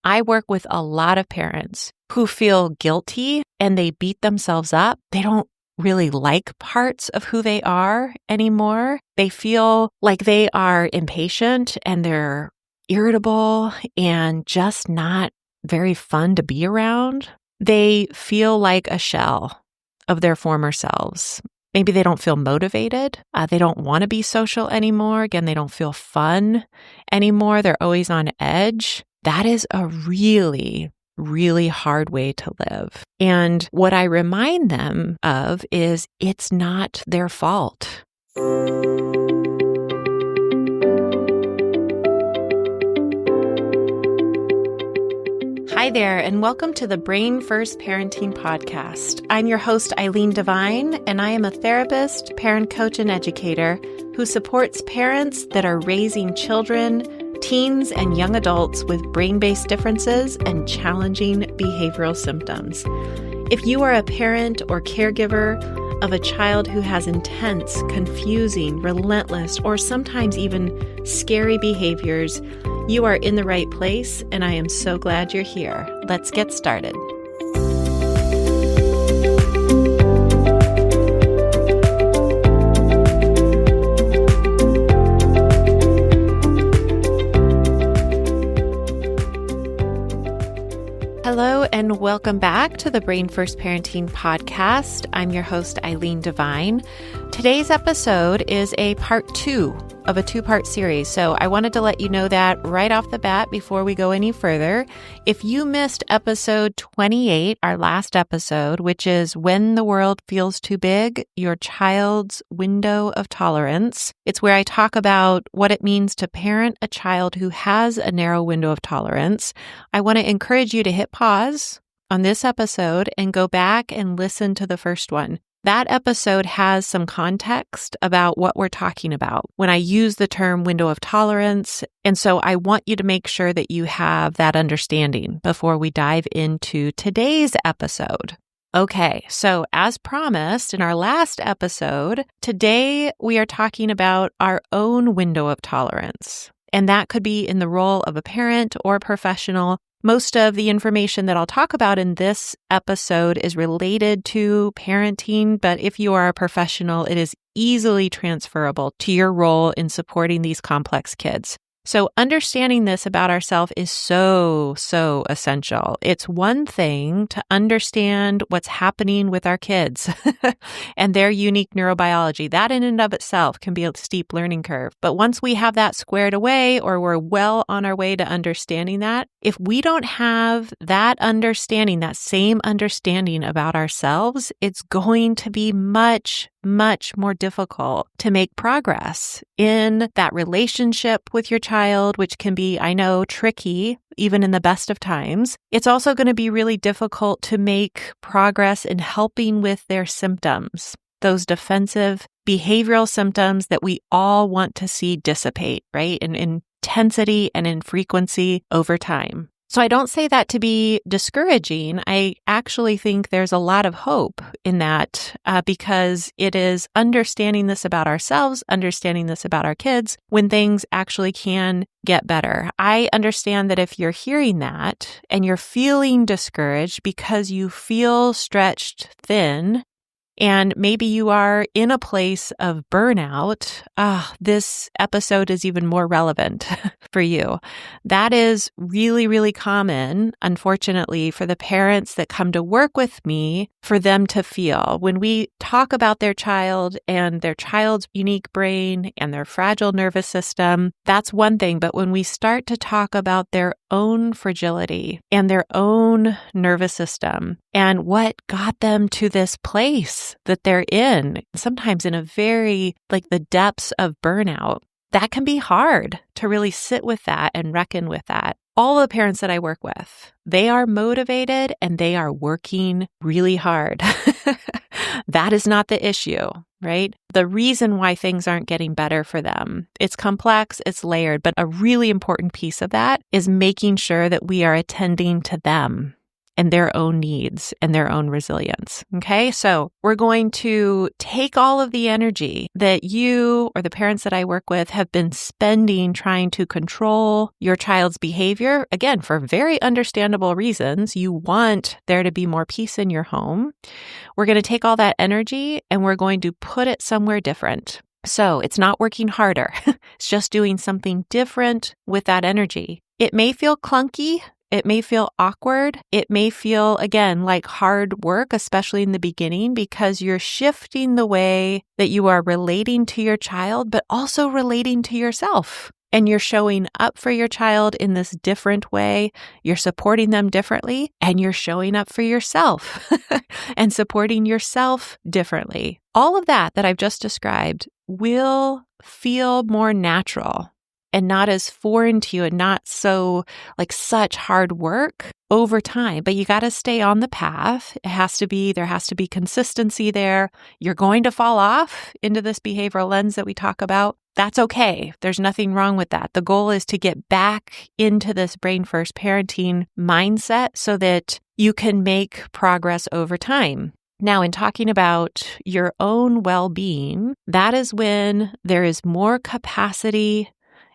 I work with a lot of parents who feel guilty and they beat themselves up. They don't really like parts of who they are anymore. They feel like they are impatient and they're irritable and just not very fun to be around. They feel like a shell of their former selves. Maybe they don't feel motivated. They don't want to be social anymore. Again, they don't feel fun anymore. They're always on edge. That is a really, really hard way to live. And what I remind them of is it's not their fault. Hi there, and welcome to the Brain First Parenting Podcast. I'm your host, Eileen Devine, and I am a therapist, parent coach, and educator who supports parents that are raising children, teens, and young adults with brain-based differences and challenging behavioral symptoms. If you are a parent or caregiver of a child who has intense, confusing, relentless, or sometimes even scary behaviors, you are in the right place, and I am so glad you're here. Let's get started. Hello, and welcome back to the Brain First Parenting Podcast. I'm your host, Eileen Devine. Today's episode is a part 2 of a 2-part series. So I wanted to let you know that right off the bat before we go any further. If you missed episode 28, our last episode, which is When the World Feels Too Big, Your Child's Window of Tolerance, it's where I talk about what it means to parent a child who has a narrow window of tolerance. I want to encourage you to hit pause on this episode and go back and listen to the first one. That episode has some context about what we're talking about when I use the term window of tolerance. And so I want you to make sure that you have that understanding before we dive into today's episode. Okay, so as promised in our last episode, today we are talking about our own window of tolerance. And that could be in the role of a parent or professional. Most of the information that I'll talk about in this episode is related to parenting, but if you are a professional, it is easily transferable to your role in supporting these complex kids. So understanding this about ourselves is so essential. It's one thing to understand what's happening with our kids and their unique neurobiology. That in and of itself can be a steep learning curve. But once we have that squared away, or we're well on our way to understanding that, if we don't have that understanding, that same understanding about ourselves, it's going to be much more difficult to make progress in that relationship with your child, which can be, I know, tricky, even in the best of times. It's also going to be really difficult to make progress in helping with their symptoms, those defensive behavioral symptoms that we all want to see dissipate, right? In intensity and in frequency over time. So I don't say that to be discouraging. I actually think there's a lot of hope in that because it is understanding this about ourselves, understanding this about our kids, when things actually can get better. I understand that if you're hearing that and you're feeling discouraged because you feel stretched thin, and maybe you are in a place of burnout, this episode is even more relevant for you. That is really common, unfortunately, for the parents that come to work with me, for them to feel. When we talk about their child and their child's unique brain and their fragile nervous system, that's one thing. But when we start to talk about their own fragility and their own nervous system and what got them to this place that they're in, sometimes in a very, the depths of burnout, that can be hard to really sit with that and reckon with that. All the parents that I work with, they are motivated and they are working really hard. That is not the issue, right? The reason why things aren't getting better for them, it's complex, it's layered, but a really important piece of that is making sure that we are attending to them and their own needs and their own resilience. Okay, so we're going to take all of the energy that you or the parents that I work with have been spending trying to control your child's behavior. Again, for very understandable reasons, you want there to be more peace in your home. We're going to take all that energy and we're going to put it somewhere different. So it's not working harder. It's just doing something different with that energy. It may feel clunky. It may feel awkward. It may feel, again, like hard work, especially in the beginning, because you're shifting the way that you are relating to your child, but also relating to yourself. And you're showing up for your child in this different way. You're supporting them differently, and you're showing up for yourself and supporting yourself differently. All of that I've just described will feel more natural and not as foreign to you and not so like such hard work over time. But you got to stay on the path. There has to be consistency there. You're going to fall off into this behavioral lens that we talk about. That's okay. There's nothing wrong with that. The goal is to get back into this brain first parenting mindset so that you can make progress over time. Now, in talking about your own well-being, that is when there is more capacity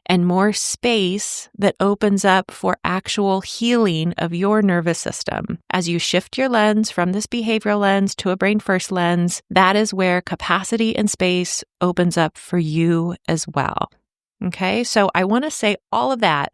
and more space that opens up for actual healing of your nervous system. As you shift your lens from this behavioral lens to a brain first lens, that is where capacity and space opens up for you as well. Okay, so I want to say all of that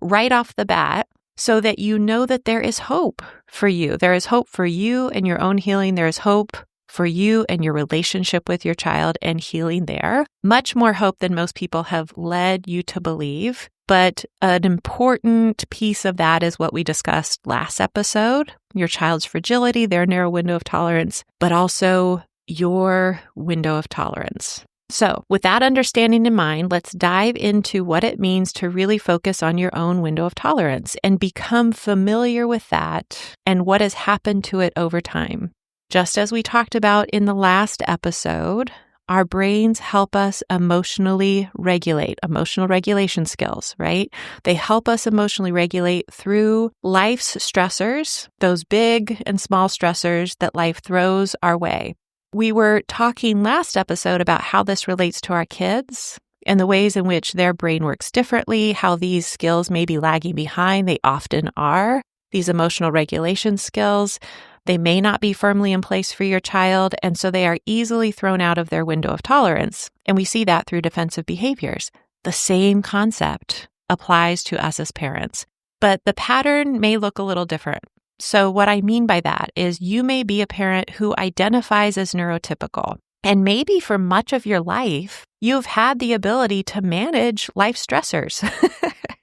right off the bat, so that you know that there is hope for you. There is hope for you and your own healing. There is hope for you and your relationship with your child and healing there. Much more hope than most people have led you to believe. But an important piece of that is what we discussed last episode, your child's fragility, their narrow window of tolerance, but also your window of tolerance. So with that understanding in mind, let's dive into what it means to really focus on your own window of tolerance and become familiar with that and what has happened to it over time. Just as we talked about in the last episode, our brains help us emotionally regulate, emotional regulation skills, right? They help us emotionally regulate through life's stressors, those big and small stressors that life throws our way. We were talking last episode about how this relates to our kids and the ways in which their brain works differently, how these skills may be lagging behind. They often are. These emotional regulation skills, they may not be firmly in place for your child, and so they are easily thrown out of their window of tolerance. And we see that through defensive behaviors. The same concept applies to us as parents, but the pattern may look a little different. So what I mean by that is you may be a parent who identifies as neurotypical, and maybe for much of your life, you've had the ability to manage life stressors.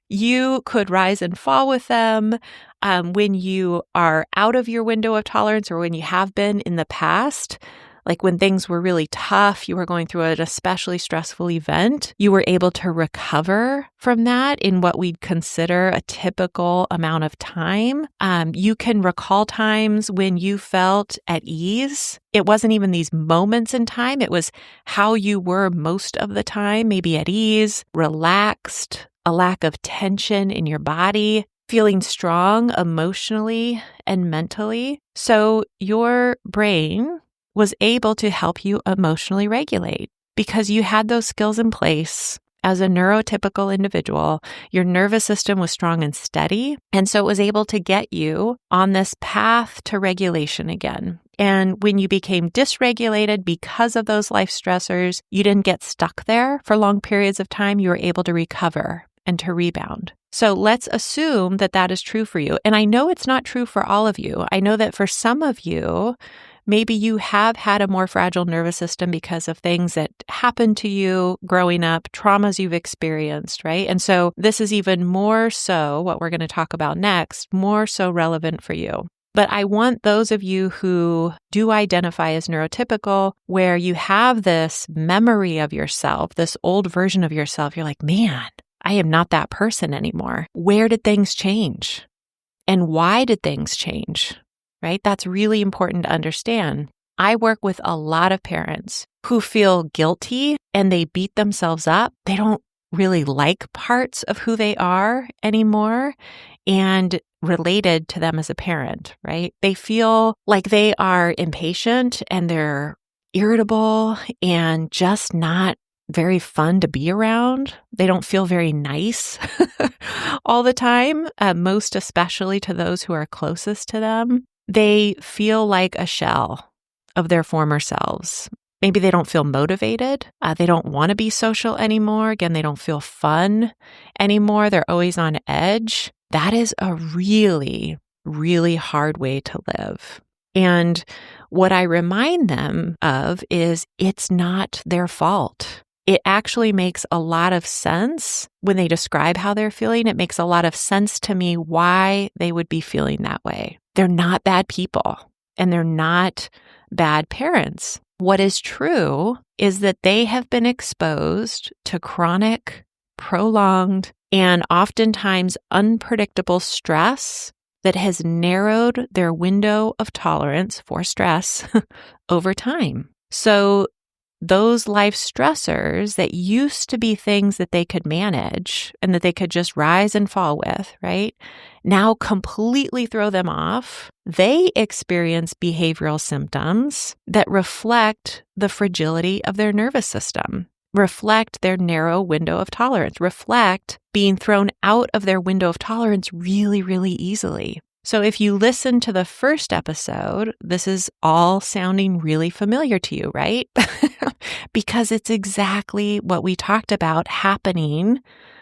You could rise and fall with them when you are out of your window of tolerance or when you have been in the past. Like when things were really tough, you were going through an especially stressful event, you were able to recover from that in what we'd consider a typical amount of time. You can recall times when you felt at ease. It wasn't even these moments in time. It was how you were most of the time, maybe at ease, relaxed, a lack of tension in your body, feeling strong emotionally and mentally. So your brain was able to help you emotionally regulate because you had those skills in place as a neurotypical individual. Your nervous system was strong and steady, and so it was able to get you on this path to regulation again. And when you became dysregulated because of those life stressors, you didn't get stuck there for long periods of time. You were able to recover and to rebound. So let's assume that that is true for you. And I know it's not true for all of you. I know that for some of you, maybe you have had a more fragile nervous system because of things that happened to you growing up, traumas you've experienced, right? And so this is even more so, what we're going to talk about next, more so relevant for you. But I want those of you who do identify as neurotypical, where you have this memory of yourself, this old version of yourself, you're like, man, I am not that person anymore. Where did things change? And why did things change? Right? That's really important to understand. I work with a lot of parents who feel guilty and they beat themselves up. They don't really like parts of who they are anymore and related to them as a parent, right? They feel like they are impatient and they're irritable and just not very fun to be around. They don't feel very nice all the time, most especially to those who are closest to them. They feel like a shell of their former selves. Maybe they don't feel motivated. They don't want to be social anymore. Again, they don't feel fun anymore. They're always on edge. That is a really, really hard way to live. And what I remind them of is it's not their fault. It actually makes a lot of sense when they describe how they're feeling. It makes a lot of sense to me why they would be feeling that way. They're not bad people and they're not bad parents. What is true is that they have been exposed to chronic, prolonged, and oftentimes unpredictable stress that has narrowed their window of tolerance for stress over time. So those life stressors that used to be things that they could manage and that they could just rise and fall with, right, now completely throw them off. They experience behavioral symptoms that reflect the fragility of their nervous system, reflect their narrow window of tolerance, reflect being thrown out of their window of tolerance really, really easily. So if you listen to the first episode, this is all sounding really familiar to you, right? Because it's exactly what we talked about happening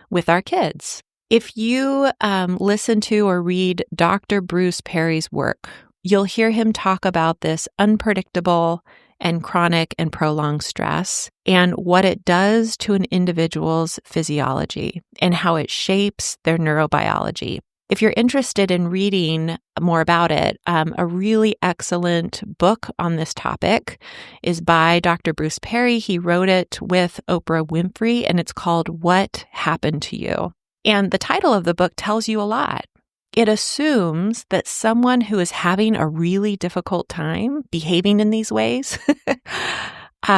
with our kids. If you listen to or read Dr. Bruce Perry's work, you'll hear him talk about this unpredictable and chronic and prolonged stress and what it does to an individual's physiology and how it shapes their neurobiology. If you're interested in reading more about it, a really excellent book on this topic is by Dr. Bruce Perry. He wrote it with Oprah Winfrey, and it's called What Happened to You? And the title of the book tells you a lot. It assumes that someone who is having a really difficult time behaving in these ways,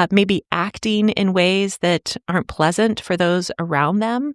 maybe acting in ways that aren't pleasant for those around them,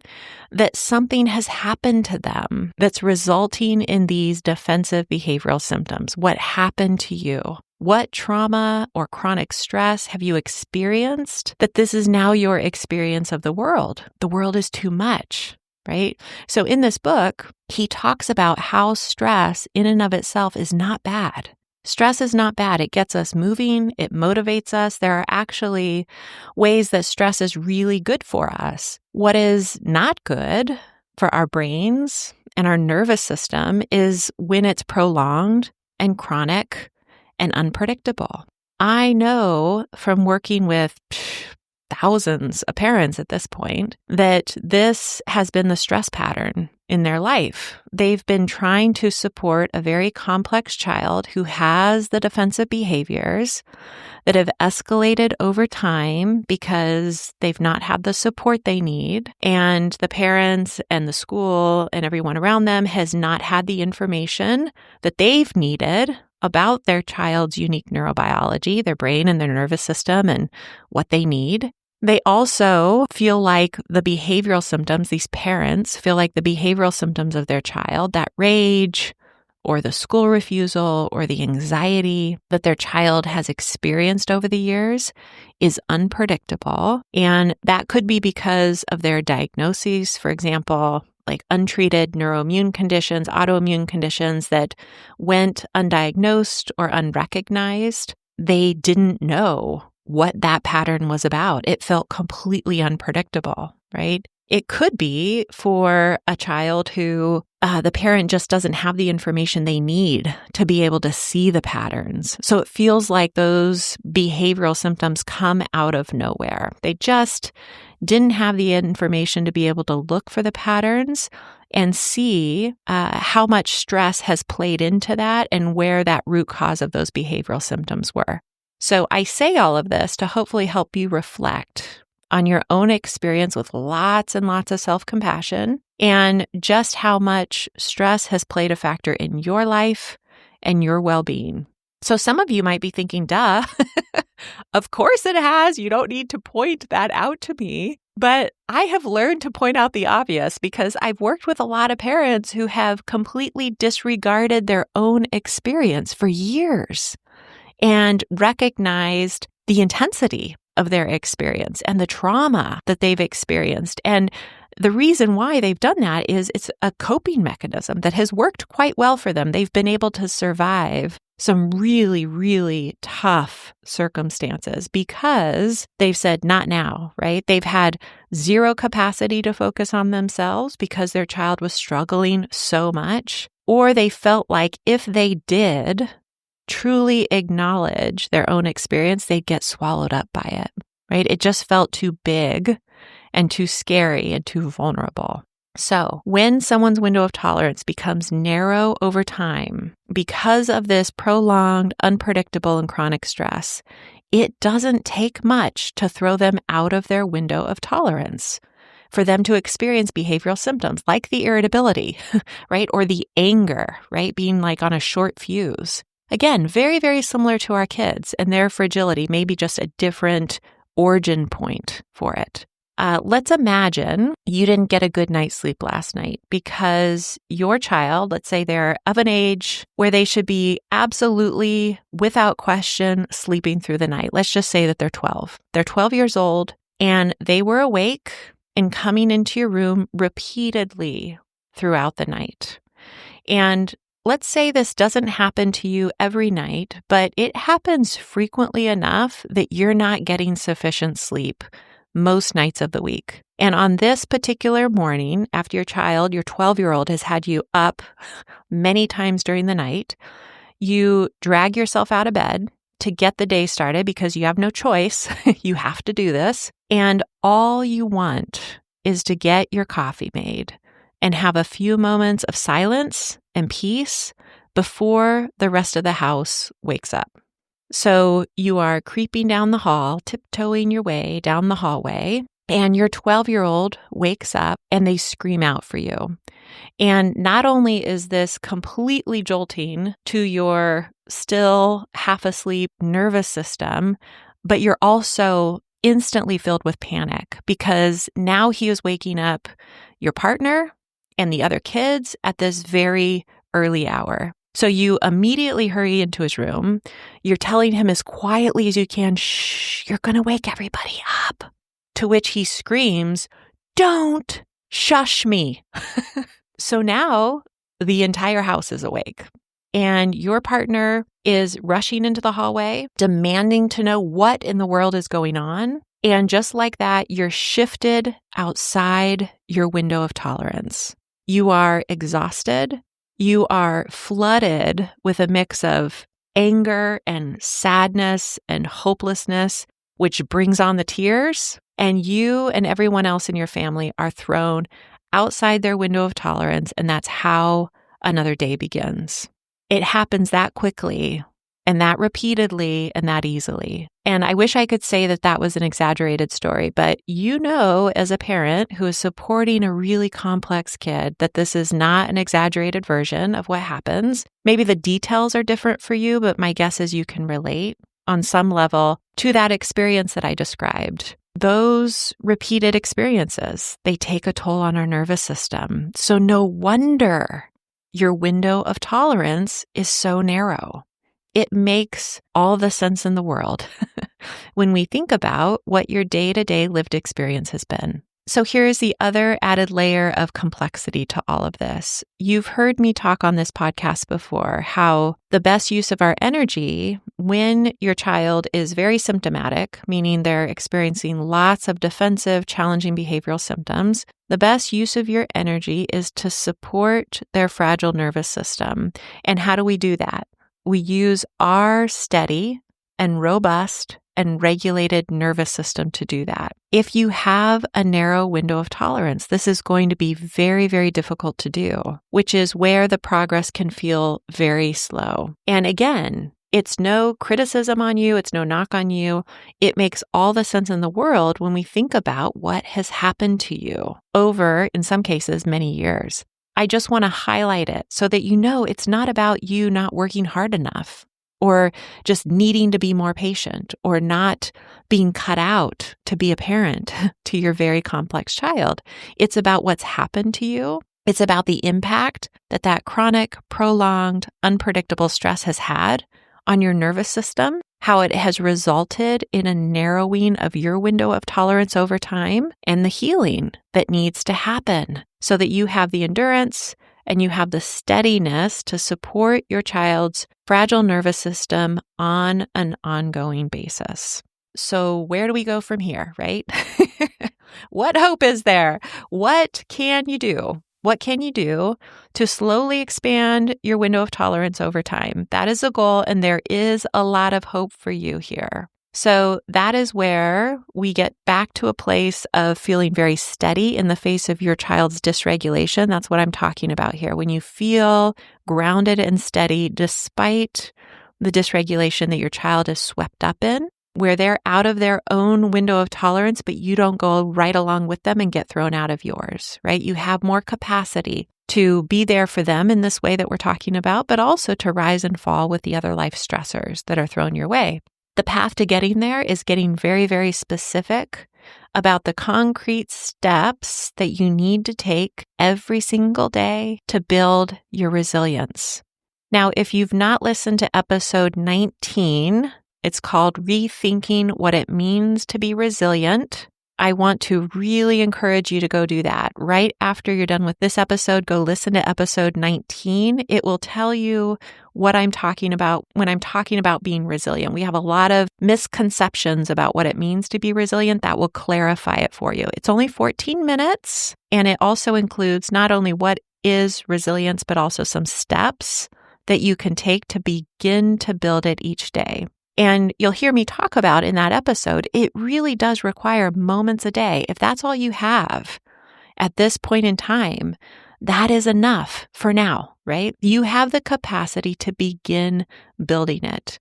that something has happened to them that's resulting in these defensive behavioral symptoms. What happened to you? What trauma or chronic stress have you experienced that this is now your experience of the world? The world is too much, right? So in this book, he talks about how stress in and of itself is not bad. Stress is not bad. It gets us moving. It motivates us. There are actually ways that stress is really good for us. What is not good for our brains and our nervous system is when it's prolonged and chronic and unpredictable. I know from working with thousands of parents at this point that this has been the stress pattern in their life. They've been trying to support a very complex child who has the defensive behaviors that have escalated over time because they've not had the support they need, and the parents and the school and everyone around them has not had the information that they've needed about their child's unique neurobiology, their brain and their nervous system, and what they need. They also feel like the behavioral symptoms, these parents feel like the behavioral symptoms of their child, that rage or the school refusal or the anxiety that their child has experienced over the years is unpredictable. And that could be because of their diagnoses, for example, like untreated neuroimmune conditions, autoimmune conditions that went undiagnosed or unrecognized. They didn't know what that pattern was about. It felt completely unpredictable, right? It could be for a child who the parent just doesn't have the information they need to be able to see the patterns. So it feels like those behavioral symptoms come out of nowhere. They just didn't have the information to be able to look for the patterns and see how much stress has played into that and where that root cause of those behavioral symptoms were. So I say all of this to hopefully help you reflect on your own experience with lots and lots of self-compassion and just how much stress has played a factor in your life and your well-being. So some of you might be thinking, duh, of course it has. You don't need to point that out to me. But I have learned to point out the obvious because I've worked with a lot of parents who have completely disregarded their own experience for years and recognized the intensity of their experience and the trauma that they've experienced. And the reason why they've done that is it's a coping mechanism that has worked quite well for them. They've been able to survive some really, really tough circumstances because they've said, not now, right? They've had zero capacity to focus on themselves because their child was struggling so much, or they felt like if they did truly acknowledge their own experience, they'd get swallowed up by it, right? It just felt too big and too scary and too vulnerable. So when someone's window of tolerance becomes narrow over time because of this prolonged, unpredictable, and chronic stress, it doesn't take much to throw them out of their window of tolerance for them to experience behavioral symptoms like the irritability, right? Or the anger, right? Being like on a short fuse. Again, very, very similar to our kids and their fragility, maybe just a different origin point for it. Let's imagine you didn't get a good night's sleep last night because your child, let's say they're of an age where they should be absolutely, without question, sleeping through the night. Let's just say that they're 12. They're 12 years old and they were awake and coming into your room repeatedly throughout the night. And let's say this doesn't happen to you every night, but it happens frequently enough that you're not getting sufficient sleep most nights of the week. And on this particular morning, after your 12-year-old has had you up many times during the night, you drag yourself out of bed to get the day started because you have no choice. You have to do this. And all you want is to get your coffee made and have a few moments of silence and peace before the rest of the house wakes up. So you are creeping down the hall, tiptoeing your way down the hallway, and your 12-year-old wakes up and they scream out for you. And not only is this completely jolting to your still half asleep nervous system, but you're also instantly filled with panic because now he is waking up your partner and the other kids at this very early hour. So you immediately hurry into his room. You're telling him as quietly as you can, shh, you're going to wake everybody up. To which he screams, don't shush me. So now the entire house is awake and your partner is rushing into the hallway, demanding to know what in the world is going on. And just like that, you're shifted outside your window of tolerance. You are exhausted. You are flooded with a mix of anger and sadness and hopelessness, which brings on the tears. And you and everyone else in your family are thrown outside their window of tolerance. And that's how another day begins. It happens that quickly and that repeatedly and that easily. And I wish I could say that that was an exaggerated story, but you know, as a parent who is supporting a really complex kid, that this is not an exaggerated version of what happens. Maybe the details are different for you, but my guess is you can relate on some level to that experience that I described. Those repeated experiences, they take a toll on our nervous system. So no wonder your window of tolerance is so narrow. It makes all the sense in the world when we think about what your day-to-day lived experience has been. So here's the other added layer of complexity to all of this. You've heard me talk on this podcast before how the best use of our energy when your child is very symptomatic, meaning they're experiencing lots of defensive, challenging behavioral symptoms, the best use of your energy is to support their fragile nervous system. And how do we do that? We use our steady and robust and regulated nervous system to do that. If you have a narrow window of tolerance, this is going to be very, very difficult to do, which is where the progress can feel very slow. And again, it's no criticism on you. It's no knock on you. It makes all the sense in the world when we think about what has happened to you over, in some cases, many years. I just want to highlight it so that you know it's not about you not working hard enough. or just needing to be more patient, or not being cut out to be a parent to your very complex child. It's about what's happened to you. It's about the impact that that chronic, prolonged, unpredictable stress has had on your nervous system, how it has resulted in a narrowing of your window of tolerance over time, and the healing that needs to happen so that you have the endurance and you have the steadiness to support your child's fragile nervous system on an ongoing basis. So where do we go from here, right? What hope is there? What can you do? What can you do to slowly expand your window of tolerance over time? That is a goal, and there is a lot of hope for you here. So that is where we get back to a place of feeling very steady in the face of your child's dysregulation. That's what I'm talking about here. When you feel grounded and steady despite the dysregulation that your child is swept up in, where they're out of their own window of tolerance, but you don't go right along with them and get thrown out of yours, right? You have more capacity to be there for them in this way that we're talking about, but also to rise and fall with the other life stressors that are thrown your way. The path to getting there is getting very, very specific about the concrete steps that you need to take every single day to build your resilience. Now, if you've not listened to episode 19, it's called Rethinking What It Means to Be Resilient. I want to really encourage you to go do that. Right after you're done with this episode, go listen to episode 19. It will tell you what I'm talking about when I'm talking about being resilient. We have a lot of misconceptions about what it means to be resilient. That will clarify it for you. It's only 14 minutes, and it also includes not only what is resilience, but also some steps that you can take to begin to build it each day. And you'll hear me talk about in that episode, it really does require moments a day. If that's all you have at this point in time, that is enough for now, right? You have the capacity to begin building it.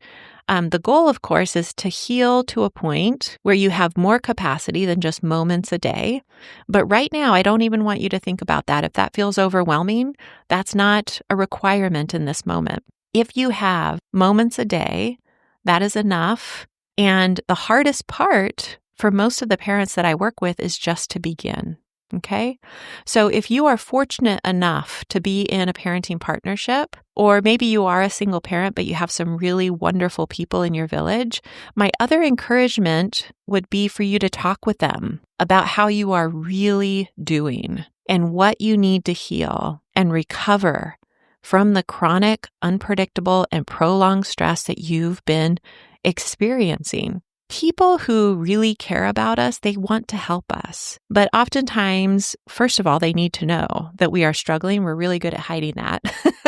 The goal, of course, is to heal to a point where you have more capacity than just moments a day. But right now, I don't even want you to think about that. If that feels overwhelming, that's not a requirement in this moment. If you have moments a day, that is enough. And the hardest part for most of the parents that I work with is just to begin. Okay. So if you are fortunate enough to be in a parenting partnership, or maybe you are a single parent, but you have some really wonderful people in your village, my other encouragement would be for you to talk with them about how you are really doing and what you need to heal and recover from the chronic, unpredictable, and prolonged stress that you've been experiencing. People who really care about us, they want to help us. But oftentimes, first of all, they need to know that we are struggling. We're really good at hiding that.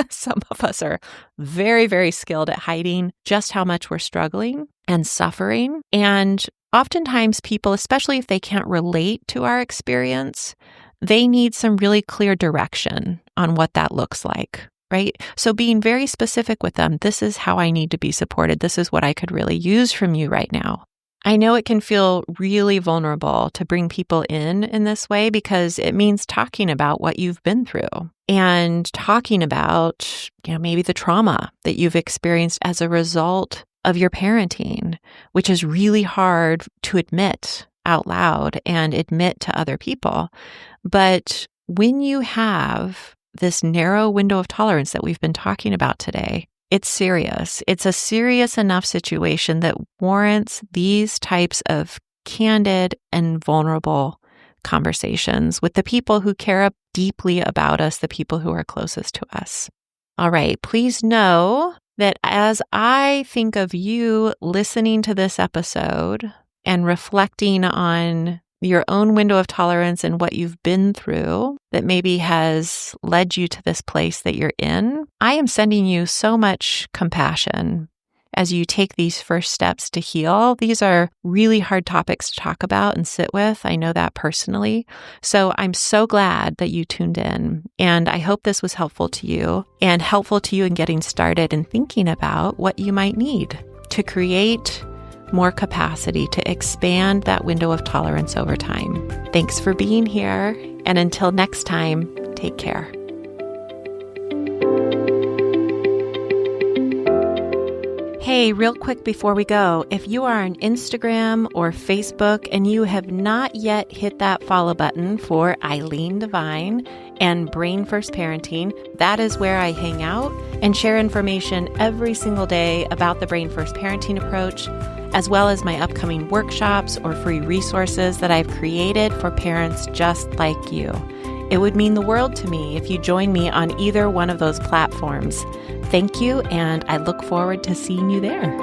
Some of us are very, very skilled at hiding just how much we're struggling and suffering. And oftentimes people, especially if they can't relate to our experience, they need some really clear direction on what that looks like. Right? So being very specific with them, this is how I need to be supported. This is what I could really use from you right now. I know it can feel really vulnerable to bring people in this way because it means talking about what you've been through and talking about, maybe the trauma that you've experienced as a result of your parenting, which is really hard to admit out loud and admit to other people. But when you have this narrow window of tolerance that we've been talking about today, it's serious. It's a serious enough situation that warrants these types of candid and vulnerable conversations with the people who care deeply about us, the people who are closest to us. All right, please know that as I think of you listening to this episode and reflecting on your own window of tolerance and what you've been through that maybe has led you to this place that you're in, I am sending you so much compassion as you take these first steps to heal. These are really hard topics to talk about and sit with. I know that personally. So I'm so glad that you tuned in. And I hope this was helpful to you and helpful to you in getting started and thinking about what you might need to create more capacity to expand that window of tolerance over time. Thanks for being here. And until next time, take care. Hey, real quick before we go, if you are on Instagram or Facebook and you have not yet hit that follow button for Eileen Devine and Brain First Parenting, that is where I hang out and share information every single day about the Brain First Parenting approach, as well as my upcoming workshops or free resources that I've created for parents just like you. It would mean the world to me if you join me on either one of those platforms. Thank you, and I look forward to seeing you there.